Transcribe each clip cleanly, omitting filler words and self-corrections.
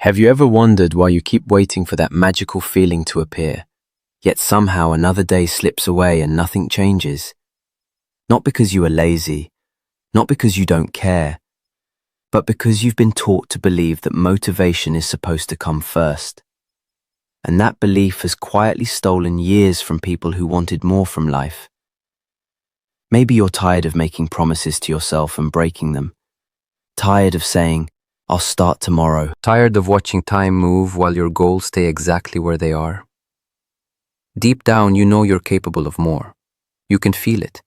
Have you ever wondered why you keep waiting for that magical feeling to appear, yet somehow another day slips away and nothing changes? Not because you are lazy, not because you don't care, but because you've been taught to believe that motivation is supposed to come first. And that belief has quietly stolen years from people who wanted more from life. Maybe you're tired of making promises to yourself and breaking them. Tired of saying, "I'll start tomorrow." Tired of watching time move while your goals stay exactly where they are? Deep down, you know you're capable of more. You can feel it.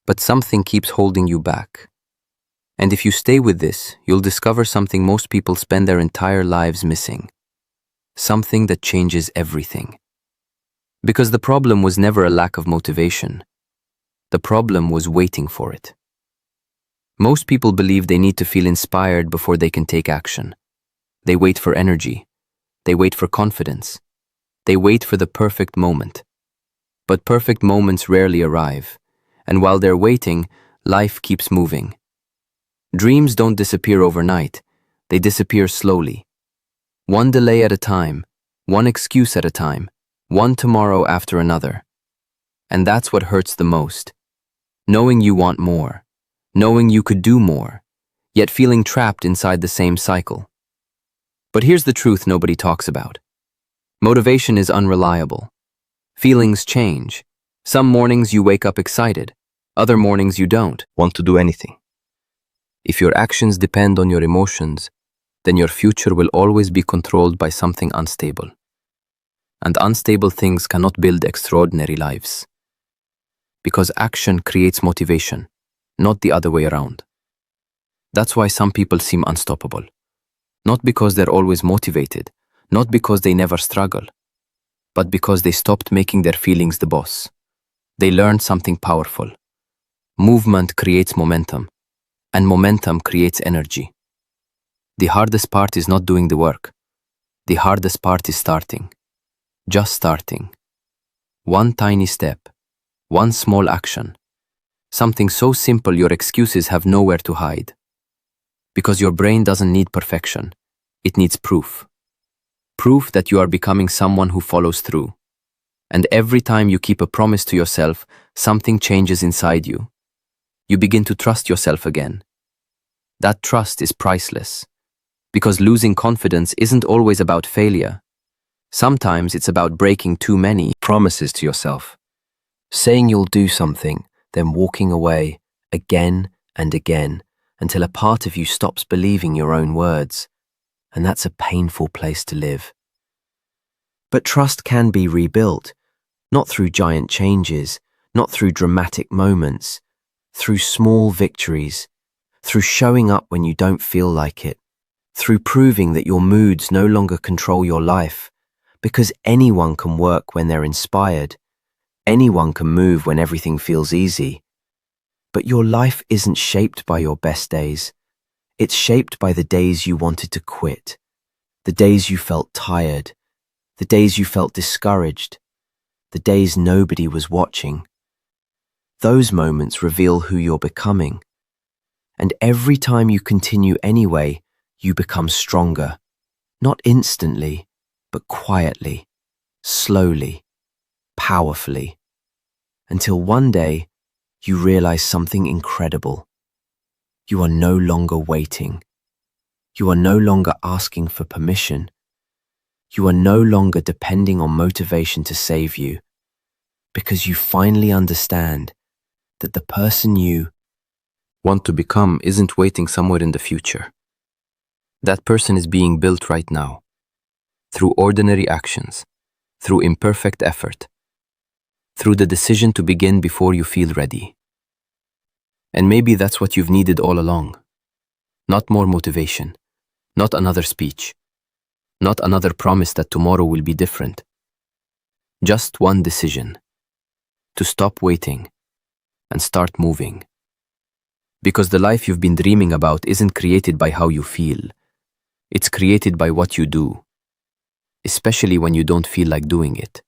But something keeps holding you back. And if you stay with this, you'll discover something most people spend their entire lives missing. Something that changes everything. Because the problem was never a lack of motivation. The problem was waiting for it. Most people believe they need to feel inspired before they can take action. They wait for energy. They wait for confidence. They wait for the perfect moment. But perfect moments rarely arrive. And while they're waiting, life keeps moving. Dreams don't disappear overnight. They disappear slowly. One delay at a time, one excuse at a time, one tomorrow after another. And that's what hurts the most. Knowing you want more, knowing you could do more, yet feeling trapped inside the same cycle. But here's the truth nobody talks about. Motivation is unreliable. Feelings change. Some mornings you wake up excited, other mornings you don't Want to do anything. If your actions depend on your emotions, then your future will always be controlled by something unstable. And unstable things cannot build extraordinary lives. Because action creates motivation, not the other way around. That's why some people seem unstoppable. Not because they're always motivated, not because they never struggle, but because they stopped making their feelings the boss. They learned something powerful. Movement creates momentum, and momentum creates energy. The hardest part is not doing the work. The hardest part is starting. Just starting. One tiny step. One small action. Something so simple your excuses have nowhere to hide. Because your brain doesn't need perfection. It needs proof. Proof that you are becoming someone who follows through. And every time you keep a promise to yourself, something changes inside you. You begin to trust yourself again. That trust is priceless. Because losing confidence isn't always about failure. Sometimes it's about breaking too many Promises to yourself. Saying you'll do something, then walking away again and again until a part of you stops believing your own words. And that's a painful place to live. But trust can be rebuilt, not through giant changes, not through dramatic moments, through small victories, through showing up when you don't feel like it, through proving that your moods no longer control your life, because anyone can work when they're inspired. Anyone can move when everything feels easy. But your life isn't shaped by your best days. It's shaped by the days you wanted to quit, the days you felt tired, the days you felt discouraged, the days nobody was watching. Those moments reveal who you're becoming. And every time you continue anyway, you become stronger. Not instantly, but quietly, slowly, powerfully. Until one day, you realize something incredible. You are no longer waiting. You are no longer asking for permission. You are no longer depending on motivation to save you. Because you finally understand that the person you want to become isn't waiting somewhere in the future. That person is being built right now, through ordinary actions, through imperfect effort, through the decision to begin before you feel ready. And maybe that's what you've needed all along. Not more motivation, not another speech, not another promise that tomorrow will be different. Just one decision, to stop waiting and start moving. Because the life you've been dreaming about isn't created by how you feel. It's created by what you do, especially when you don't feel like doing it.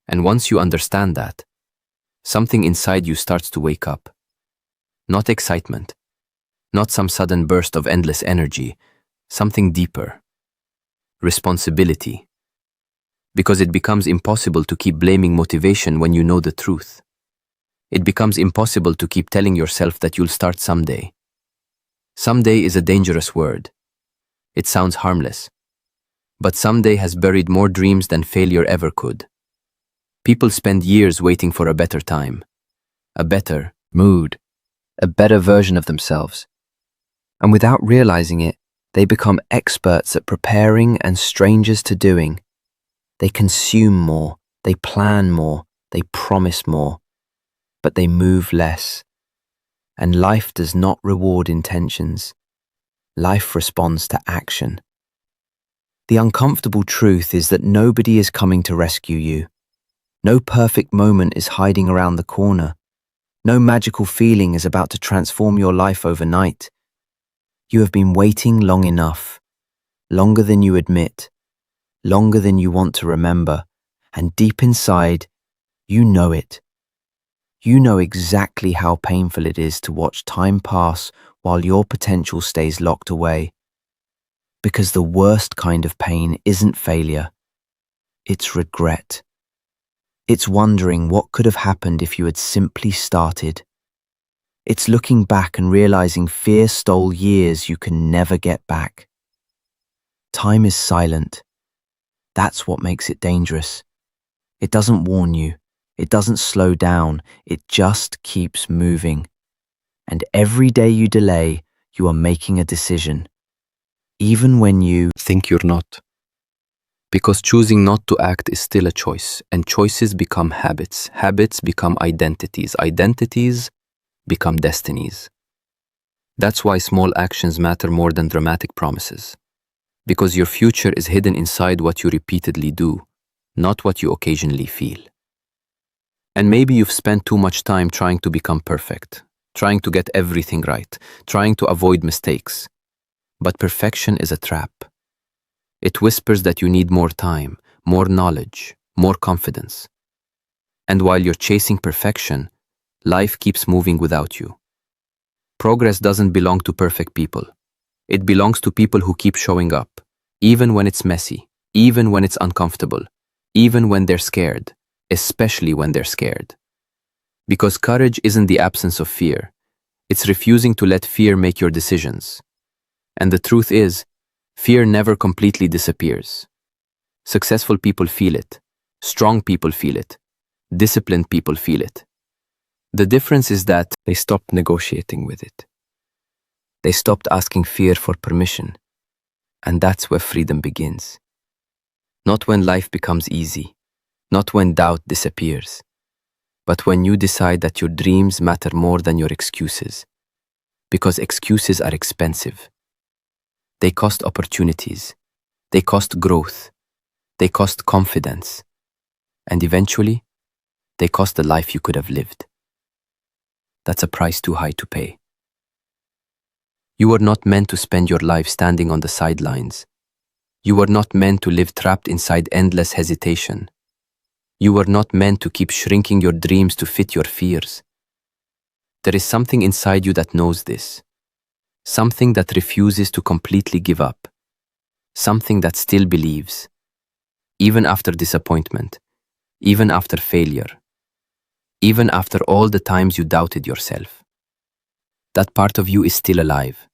And once you understand that, something inside you starts to wake up. Not excitement, not some sudden burst of endless energy, something deeper: responsibility. Because it becomes impossible to keep blaming motivation when you know the truth. It becomes impossible to keep telling yourself that you'll start someday. Someday is a dangerous word. It sounds harmless. But someday has buried more dreams than failure ever could. People spend years waiting for a better time, a better mood, a better version of themselves. And without realizing it, they become experts at preparing and strangers to doing. They consume more, they plan more, they promise more, but they move less. And life does not reward intentions. Life responds to action. The uncomfortable truth is that nobody is coming to rescue you. No perfect moment is hiding around the corner. No magical feeling is about to transform your life overnight. You have been waiting long enough, longer than you admit, longer than you want to remember, and deep inside, you know it. You know exactly how painful it is to watch time pass while your potential stays locked away. Because the worst kind of pain isn't failure, it's regret. It's wondering what could have happened if you had simply started. It's looking back and realizing fear stole years you can never get back. Time is silent. That's what makes it dangerous. It doesn't warn you. It doesn't slow down. It just keeps moving. And every day you delay, you are making a decision. Even when you think you're not. Because choosing not to act is still a choice, and choices become habits. Habits become identities. Identities become destinies. That's why small actions matter more than dramatic promises. Because your future is hidden inside what you repeatedly do, not what you occasionally feel. And maybe you've spent too much time trying to become perfect, trying to get everything right, trying to avoid mistakes. But perfection is a trap. It whispers that you need more time, more knowledge, more confidence. And while you're chasing perfection, life keeps moving without you. Progress doesn't belong to perfect people. It belongs to people who keep showing up, even when it's messy, even when it's uncomfortable, even when they're scared, especially when they're scared. Because courage isn't the absence of fear. It's refusing to let fear make your decisions. And the truth is, fear never completely disappears. Successful people feel it. Strong people feel it. Disciplined people feel it. The difference is that they stopped negotiating with it. They stopped asking fear for permission. And that's where freedom begins. Not when life becomes easy, not when doubt disappears, but when you decide that your dreams matter more than your excuses. Because excuses are expensive. They cost opportunities. They cost growth. They cost confidence. And eventually, they cost the life you could have lived. That's a price too high to pay. You were not meant to spend your life standing on the sidelines. You were not meant to live trapped inside endless hesitation. You were not meant to keep shrinking your dreams to fit your fears. There is something inside you that knows this. Something that refuses to completely give up. Something that still believes. Even after disappointment. Even after failure. Even after all the times you doubted yourself. That part of you is still alive.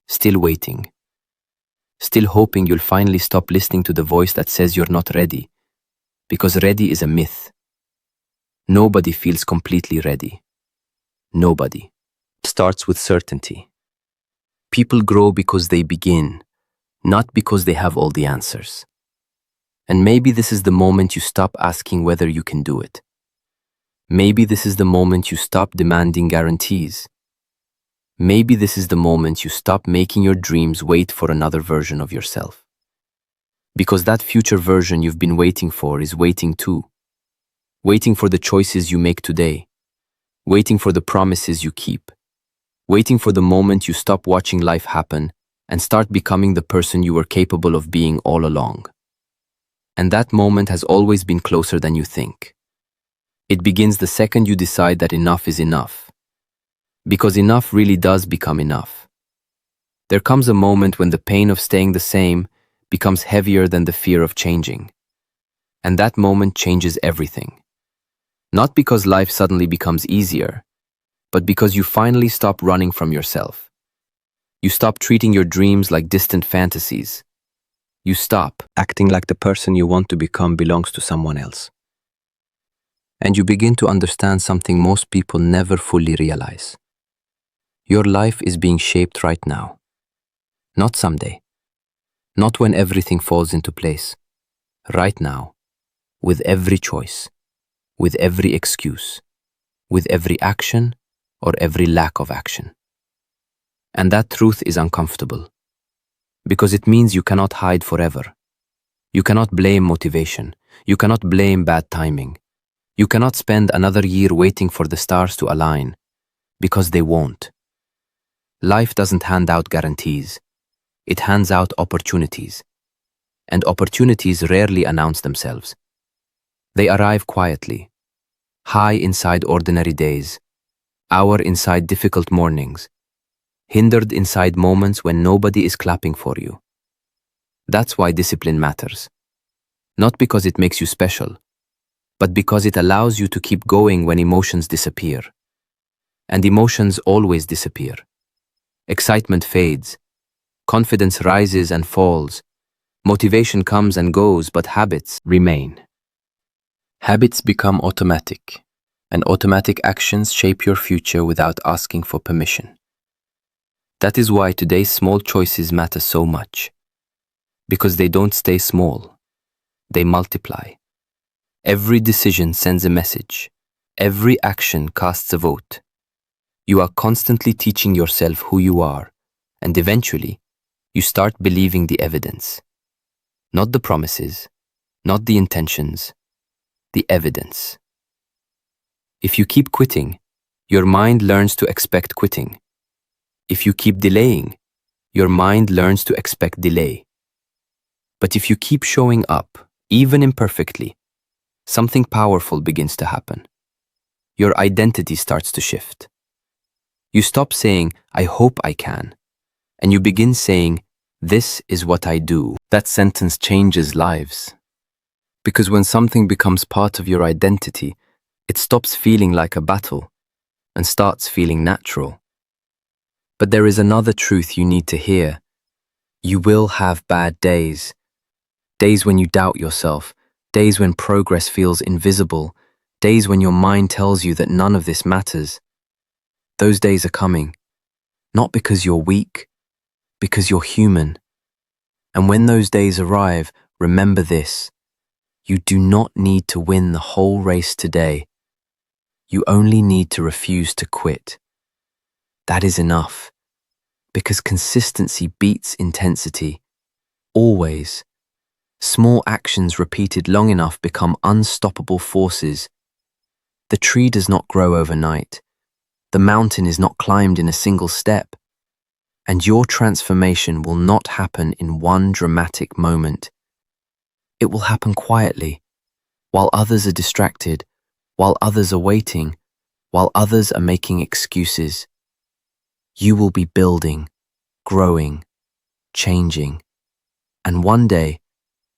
Still waiting. Still hoping you'll finally stop listening to the voice that says you're not ready. Because ready is a myth. Nobody feels completely ready. Nobody. It starts with certainty. People grow because they begin, not because they have all the answers. And maybe this is the moment you stop asking whether you can do it. Maybe this is the moment you stop demanding guarantees. Maybe this is the moment you stop making your dreams wait for another version of yourself. Because that future version you've been waiting for is waiting too. Waiting for the choices you make today. Waiting for the promises you keep. Waiting for the moment you stop watching life happen and start becoming the person you were capable of being all along. And that moment has always been closer than you think. It begins the second you decide that enough is enough. Because enough really does become enough. There comes a moment when the pain of staying the same becomes heavier than the fear of changing. And that moment changes everything. Not because life suddenly becomes easier, but because you finally stop running from yourself. You stop treating your dreams like distant fantasies. You stop acting like the person you want to become belongs to someone else. And you begin to understand something most people never fully realize. Your life is being shaped right now. Not someday. Not when everything falls into place. Right now. With every choice. With every excuse. With every action or every lack of action. And that truth is uncomfortable. Because it means you cannot hide forever. You cannot blame motivation. You cannot blame bad timing. You cannot spend another year waiting for the stars to align. Because they won't. Life doesn't hand out guarantees. It hands out opportunities. And opportunities rarely announce themselves. They arrive quietly. High inside ordinary days. Hour inside difficult mornings. Hindered inside moments when nobody is clapping for you. That's why discipline matters. Not because it makes you special, but because it allows you to keep going when emotions disappear. And emotions always disappear. Excitement fades. Confidence rises and falls. Motivation comes and goes, but habits remain. Habits become automatic, and automatic actions shape your future without asking for permission. That is why today's small choices matter so much. Because they don't stay small. They multiply. Every decision sends a message. Every action casts a vote. You are constantly teaching yourself who you are, and eventually, you start believing the evidence. Not the promises, not the intentions, the evidence. If you keep quitting, your mind learns to expect quitting. If you keep delaying, your mind learns to expect delay. But if you keep showing up, even imperfectly, something powerful begins to happen. Your identity starts to shift. You stop saying, "I hope I can," and you begin saying, "This is what I do." That sentence changes lives. Because when something becomes part of your identity, it stops feeling like a battle and starts feeling natural. But there is another truth you need to hear. You will have bad days. Days when you doubt yourself. Days when progress feels invisible. Days when your mind tells you that none of this matters. Those days are coming. Not because you're weak, because you're human. And when those days arrive, remember this. You do not need to win the whole race today. You only need to refuse to quit. That is enough. Because consistency beats intensity. Always. Small actions repeated long enough become unstoppable forces. The tree does not grow overnight. The mountain is not climbed in a single step. And your transformation will not happen in one dramatic moment. It will happen quietly, while others are distracted, while others are waiting, while others are making excuses. You will be building, growing, changing. And one day,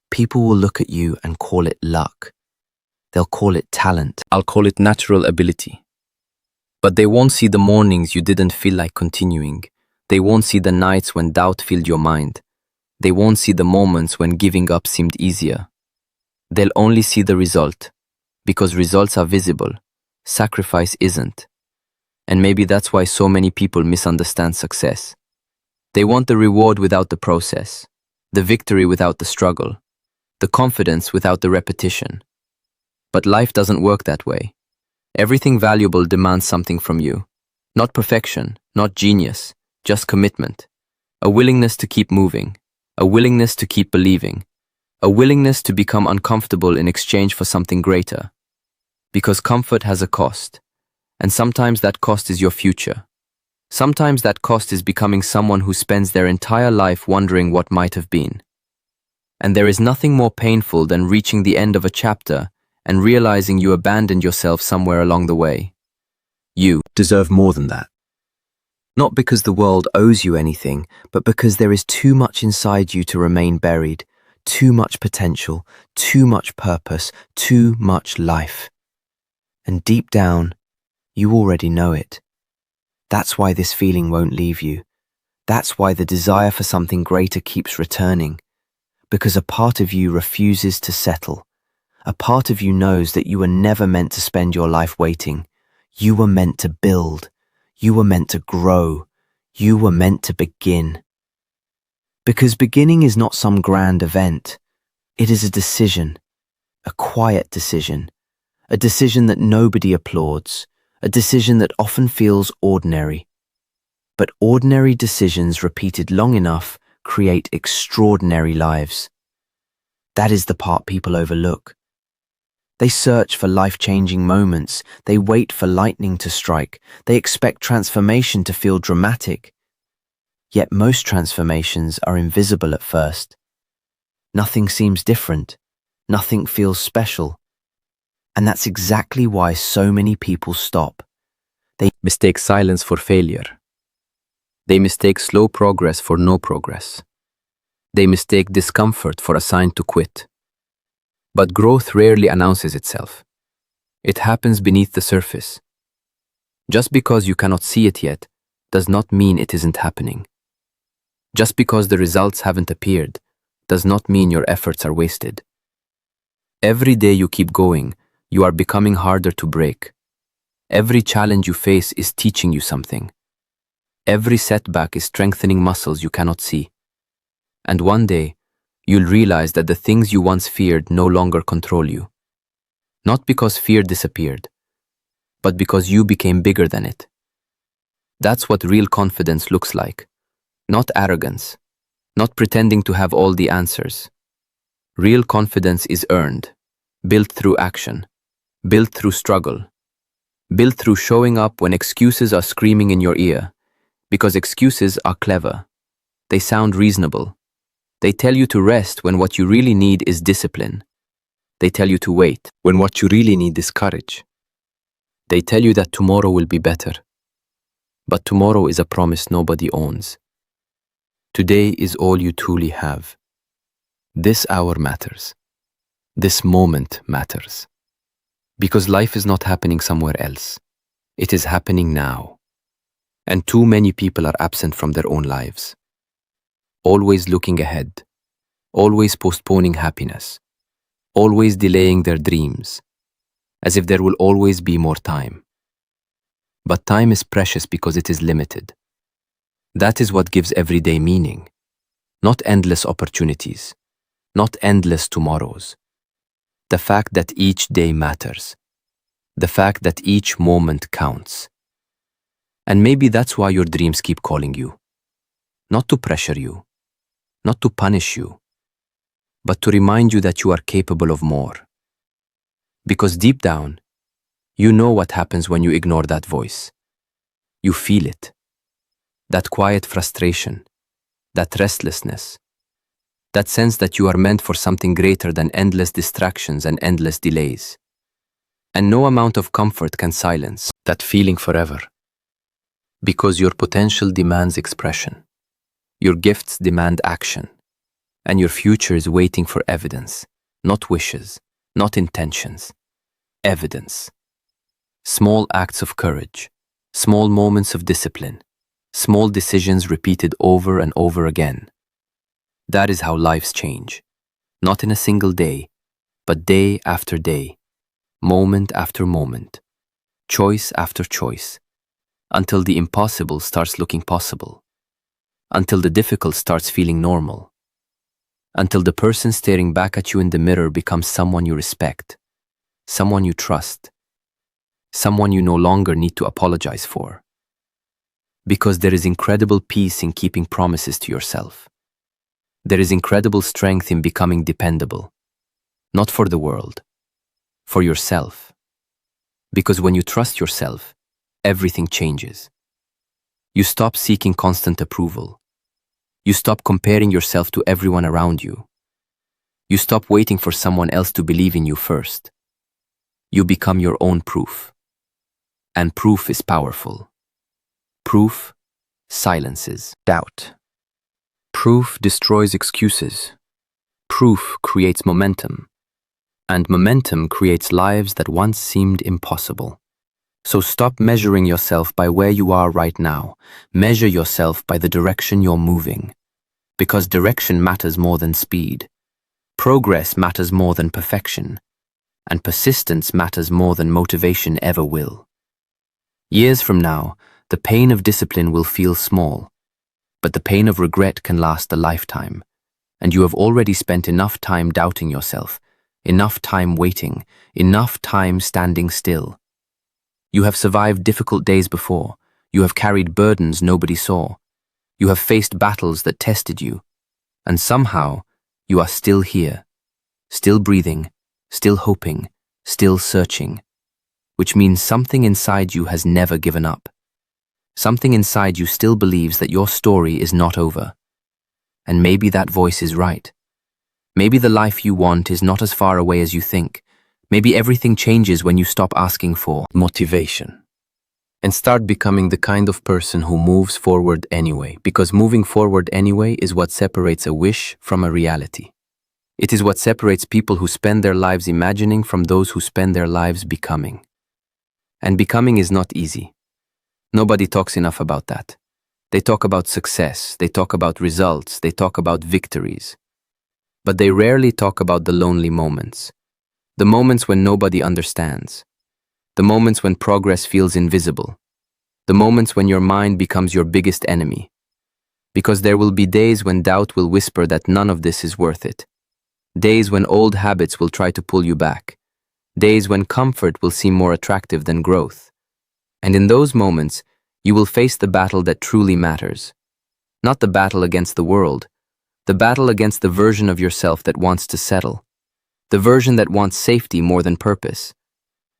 people will look at you and call it luck. They'll call it talent. I'll call it natural ability. But they won't see the mornings you didn't feel like continuing. They won't see the nights when doubt filled your mind. They won't see the moments when giving up seemed easier. They'll only see the result, because results are visible. Sacrifice isn't. And maybe that's why so many people misunderstand success. They want the reward without the process, the victory without the struggle, the confidence without the repetition. But life doesn't work that way. Everything valuable demands something from you. Not perfection, not genius, just commitment. A willingness to keep moving, a willingness to keep believing, a willingness to become uncomfortable in exchange for something greater. Because comfort has a cost, and sometimes that cost is your future. Sometimes that cost is becoming someone who spends their entire life wondering what might have been. And there is nothing more painful than reaching the end of a chapter and realizing you abandoned yourself somewhere along the way. You deserve more than that. Not because the world owes you anything, but because there is too much inside you to remain buried, too much potential, too much purpose, too much life. And deep down, you already know it. That's why this feeling won't leave you. That's why the desire for something greater keeps returning. Because a part of you refuses to settle. A part of you knows that you were never meant to spend your life waiting. You were meant to build. You were meant to grow. You were meant to begin. Because beginning is not some grand event. It is a decision. A quiet decision. A decision that nobody applauds. A decision that often feels ordinary. But ordinary decisions repeated long enough create extraordinary lives. That is the part people overlook. They search for life-changing moments. They wait for lightning to strike. They expect transformation to feel dramatic. Yet most transformations are invisible at first. Nothing seems different. Nothing feels special. And that's exactly why so many people stop. They Mistake silence for failure. They mistake slow progress for no progress. They mistake discomfort for a sign to quit. But growth rarely announces itself. It happens beneath the surface. Just because you cannot see it yet does not mean it isn't happening. Just because the results haven't appeared does not mean your efforts are wasted. Every day you keep going, you are becoming harder to break. Every challenge you face is teaching you something. Every setback is strengthening muscles you cannot see. And one day, you'll realize that the things you once feared no longer control you. Not because fear disappeared, but because you became bigger than it. That's what real confidence looks like. Not arrogance, not pretending to have all the answers. Real confidence is earned, built through action, built through struggle, built through showing up when excuses are screaming in your ear. Because excuses are clever. They sound reasonable. They tell you to rest when what you really need is discipline. They tell you to wait when what you really need is courage. They tell you that tomorrow will be better. But tomorrow is a promise nobody owns. Today is all you truly have. This hour matters. This moment matters. Because life is not happening somewhere else. It is happening now. And too many people are absent from their own lives. Always looking ahead. Always postponing happiness. Always delaying their dreams. As if there will always be more time. But time is precious because it is limited. That is what gives every day meaning. Not endless opportunities. Not endless tomorrows. The fact that each day matters. The fact that each moment counts. And maybe that's why your dreams keep calling you. Not to pressure you, not to punish you, but to remind you that you are capable of more. Because deep down, you know what happens when you ignore that voice. You feel it. That quiet frustration, that restlessness, that sense that you are meant for something greater than endless distractions and endless delays. And no amount of comfort can silence that feeling forever. Because your potential demands expression, your gifts demand action, and your future is waiting for evidence, not wishes, not intentions. Evidence. Small acts of courage, small moments of discipline, small decisions repeated over and over again. That is how lives change, not in a single day, but day after day, moment after moment, choice after choice. Until the impossible starts looking possible. Until the difficult starts feeling normal. Until the person staring back at you in the mirror becomes someone you respect, someone you trust, someone you no longer need to apologize for. Because there is incredible peace in keeping promises to yourself. There is incredible strength in becoming dependable. Not for the world, for yourself. Because when you trust yourself, everything changes. You stop seeking constant approval. You stop comparing yourself to everyone around you. You stop waiting for someone else to believe in you first. You become your own proof. And proof is powerful. Proof silences doubt. Proof destroys excuses. Proof creates momentum. And momentum creates lives that once seemed impossible. So stop measuring yourself by where you are right now. Measure yourself by the direction you're moving. Because direction matters more than speed. Progress matters more than perfection. And persistence matters more than motivation ever will. Years from now, the pain of discipline will feel small, but the pain of regret can last a lifetime. And you have already spent enough time doubting yourself, enough time waiting, enough time standing still. You have survived difficult days before. You have carried burdens nobody saw. You have faced battles that tested you. And somehow, you are still here, still breathing, still hoping, still searching. Which means something inside you has never given up. Something inside you still believes that your story is not over. And maybe that voice is right. Maybe the life you want is not as far away as you think. Maybe everything changes when you stop asking for motivation and start becoming the kind of person who moves forward anyway, because moving forward anyway is what separates a wish from a reality. It is what separates people who spend their lives imagining from those who spend their lives becoming. And becoming is not easy. Nobody talks enough about that. They talk about success, they talk about results, they talk about victories. But they rarely talk about the lonely moments. The moments when nobody understands. The moments when progress feels invisible. The moments when your mind becomes your biggest enemy. Because there will be days when doubt will whisper that none of this is worth it. Days when old habits will try to pull you back. Days when comfort will seem more attractive than growth. And in those moments, you will face the battle that truly matters. Not the battle against the world, the battle against the version of yourself that wants to settle. The version that wants safety more than purpose.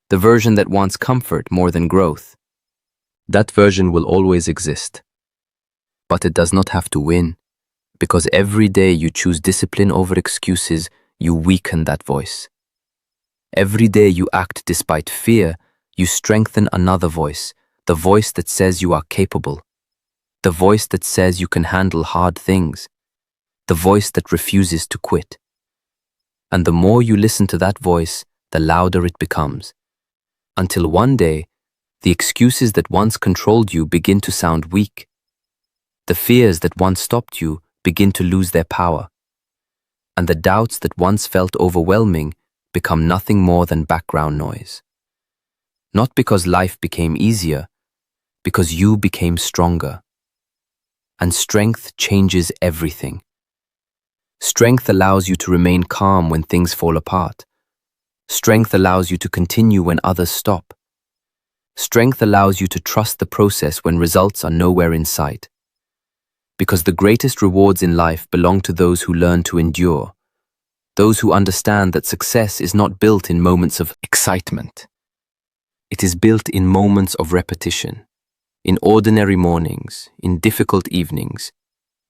The version that wants comfort more than growth. That version will always exist. But it does not have to win, because every day you choose discipline over excuses, you weaken that voice. Every day you act despite fear, you strengthen another voice, the voice that says you are capable, the voice that says you can handle hard things, the voice that refuses to quit. And the more you listen to that voice, the louder it becomes. Until one day, the excuses that once controlled you begin to sound weak. The fears that once stopped you begin to lose their power. And the doubts that once felt overwhelming become nothing more than background noise. Not because life became easier, because you became stronger. And strength changes everything. Strength allows you to remain calm when things fall apart. Strength allows you to continue when others stop. Strength allows you to trust the process when results are nowhere in sight. Because the greatest rewards in life belong to those who learn to endure, those who understand that success is not built in moments of excitement. It is built in moments of repetition, in ordinary mornings, in difficult evenings,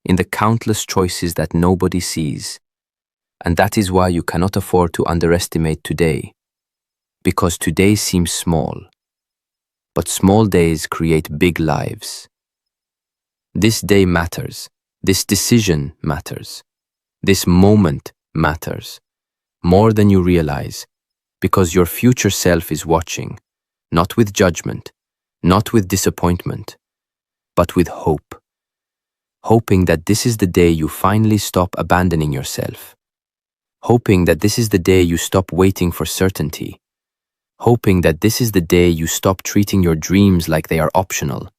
in the countless choices that nobody sees. And that is why you cannot afford to underestimate today, because today seems small, but small days create big lives. This day matters, this decision matters, this moment matters, more than you realize, because your future self is watching, not with judgment, not with disappointment, but with hope. Hoping that this is the day you finally stop abandoning yourself. Hoping that this is the day you stop waiting for certainty. Hoping that this is the day you stop treating your dreams like they are optional,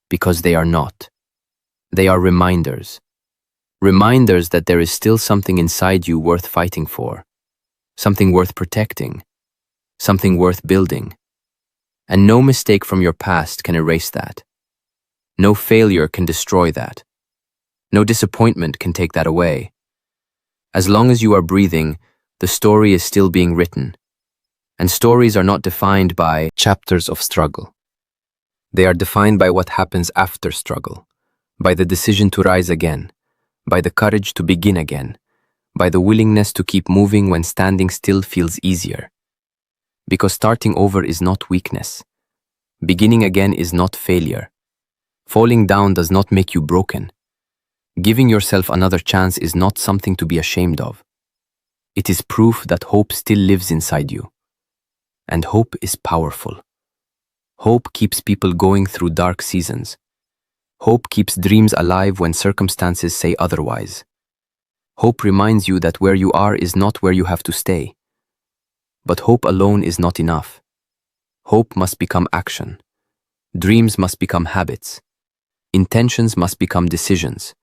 because they are not. They are reminders. Reminders that there is still something inside you worth fighting for, something worth protecting, something worth building. And no mistake from your past can erase that. No failure can destroy that. No disappointment can take that away. As long as you are breathing, the story is still being written. And stories are not defined by chapters of struggle. They are defined by what happens after struggle, by the decision to rise again, by the courage to begin again, by the willingness to keep moving when standing still feels easier. Because starting over is not weakness. Beginning again is not failure. Falling down does not make you broken. Giving yourself another chance is not something to be ashamed of. It is proof that hope still lives inside you. And hope is powerful. Hope keeps people going through dark seasons. Hope keeps dreams alive when circumstances say otherwise. Hope reminds you that where you are is not where you have to stay. But hope alone is not enough. Hope must become action. Dreams must become habits. Intentions must become decisions.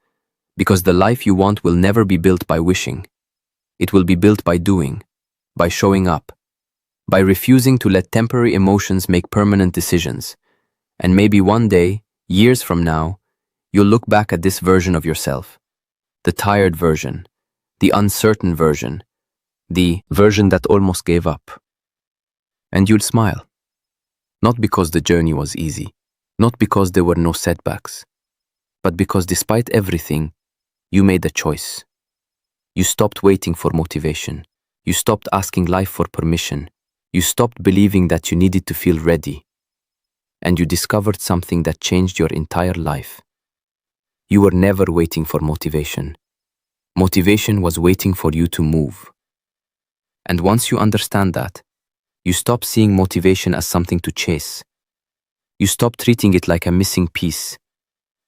Because the life you want will never be built by wishing. It will be built by doing, by showing up, by refusing to let temporary emotions make permanent decisions. And maybe one day, years from now, you'll look back at this version of yourself. The tired version, the uncertain version, the version that almost gave up. And you'll smile. Not because the journey was easy, not because there were no setbacks, but because despite everything, you made a choice. You stopped waiting for motivation. You stopped asking life for permission. You stopped believing that you needed to feel ready. And you discovered something that changed your entire life. You were never waiting for motivation. Motivation was waiting for you to move. And once you understand that, you stop seeing motivation as something to chase. You stop treating it like a missing piece.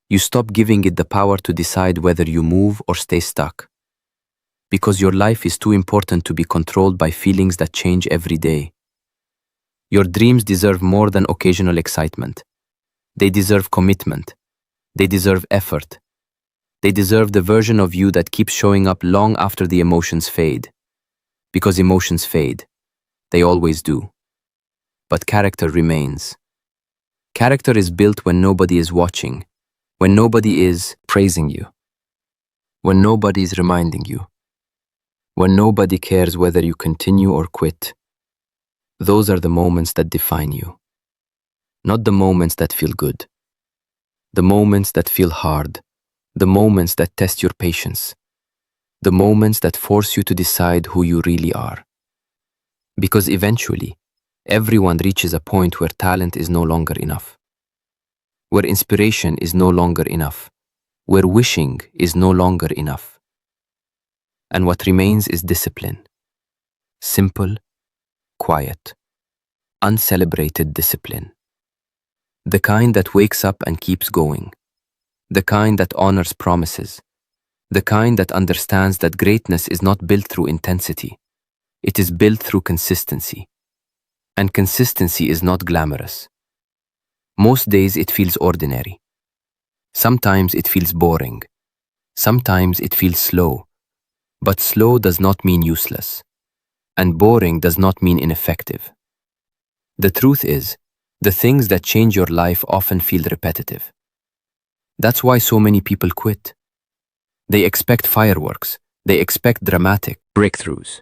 You stop giving it the power to decide whether you move or stay stuck. Because your life is too important to be controlled by feelings that change every day. Your dreams deserve more than occasional excitement. They deserve commitment. They deserve effort. They deserve the version of you that keeps showing up long after the emotions fade. Because emotions fade. They always do. But character remains. Character is built when nobody is watching, when nobody is praising you, when nobody is reminding you, when nobody cares whether you continue or quit. Those are the moments that define you. Not the moments that feel good. The moments that feel hard. The moments that test your patience. The moments that force you to decide who you really are. Because eventually, everyone reaches a point where talent is no longer enough. Where inspiration is no longer enough. Where wishing is no longer enough. And what remains is discipline. Simple, quiet, uncelebrated discipline. The kind that wakes up and keeps going. The kind that honors promises. The kind that understands that greatness is not built through intensity. It is built through consistency. And consistency is not glamorous. Most days it feels ordinary. Sometimes it feels boring. Sometimes it feels slow. But slow does not mean useless. And boring does not mean ineffective. The truth is, the things that change your life often feel repetitive. That's why so many people quit. They expect fireworks. They expect dramatic breakthroughs.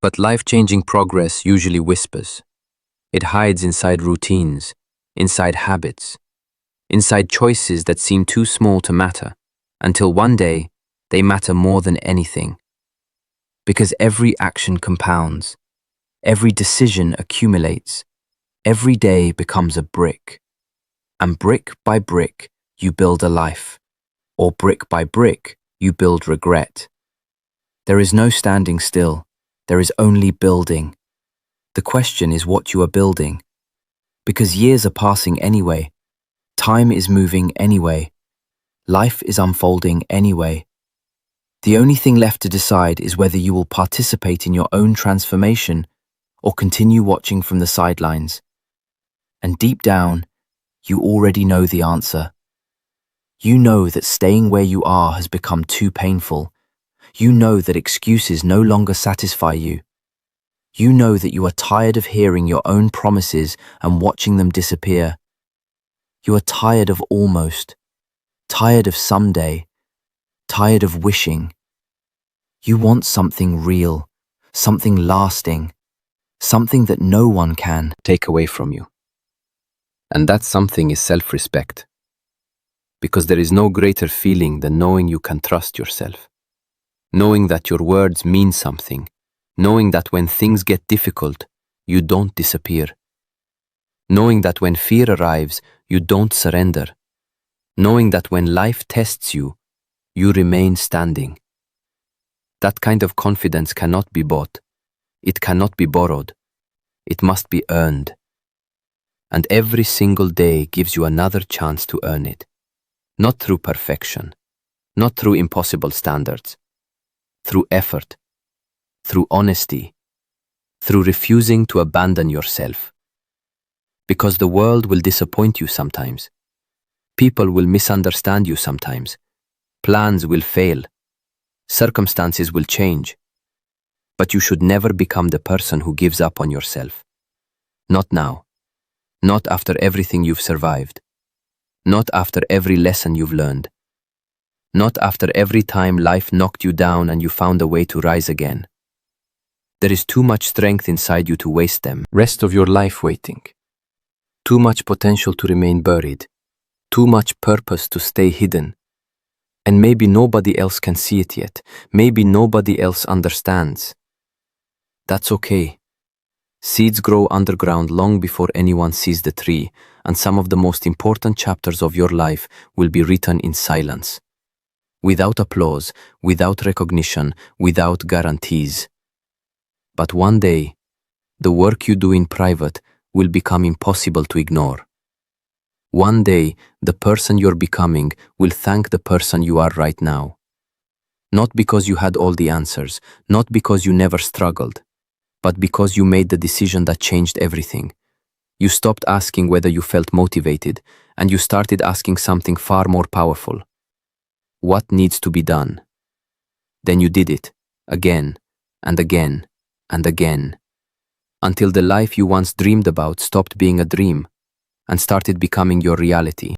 But life-changing progress usually whispers. It hides inside routines, inside habits, inside choices that seem too small to matter, until one day they matter more than anything. Because every action compounds, every decision accumulates, every day becomes a brick. And brick by brick, you build a life. Or brick by brick, you build regret. There is no standing still. There is only building. The question is what you are building. Because years are passing anyway. Time is moving anyway. Life is unfolding anyway. The only thing left to decide is whether you will participate in your own transformation or continue watching from the sidelines. And deep down, you already know the answer. You know that staying where you are has become too painful. You know that excuses no longer satisfy you. You know that you are tired of hearing your own promises and watching them disappear. You are tired of almost, tired of someday, tired of wishing. You want something real, something lasting, something that no one can take away from you. And that something is self-respect. Because there is no greater feeling than knowing you can trust yourself. Knowing that your words mean something. Knowing that when things get difficult, you don't disappear. knowing that when fear arrives, you don't surrender, knowing that when life tests you, you remain standing. That kind of confidence cannot be bought. It cannot be borrowed. It must be earned. And every single day gives you another chance to earn it. Not through perfection, not through impossible standards, through effort, through honesty, through refusing to abandon yourself. Because the world will disappoint you sometimes. People will misunderstand you sometimes. Plans will fail. Circumstances will change. But you should never become the person who gives up on yourself. Not now. Not after everything you've survived. Not after every lesson you've learned. Not after every time life knocked you down and you found a way to rise again. There is too much strength inside you to waste them. Rest of your life waiting. Too much potential to remain buried. Too much purpose to stay hidden. And maybe nobody else can see it yet. Maybe nobody else understands. That's okay. Seeds grow underground long before anyone sees the tree, and some of the most important chapters of your life will be written in silence. Without applause, without recognition, without guarantees. But one day, the work you do in private will become impossible to ignore. One day, the person you're becoming will thank the person you are right now. Not because you had all the answers, not because you never struggled, but because you made the decision that changed everything. You stopped asking whether you felt motivated, and you started asking something far more powerful. What needs to be done? Then you did it, again, and again, and again, until the life you once dreamed about stopped being a dream and started becoming your reality.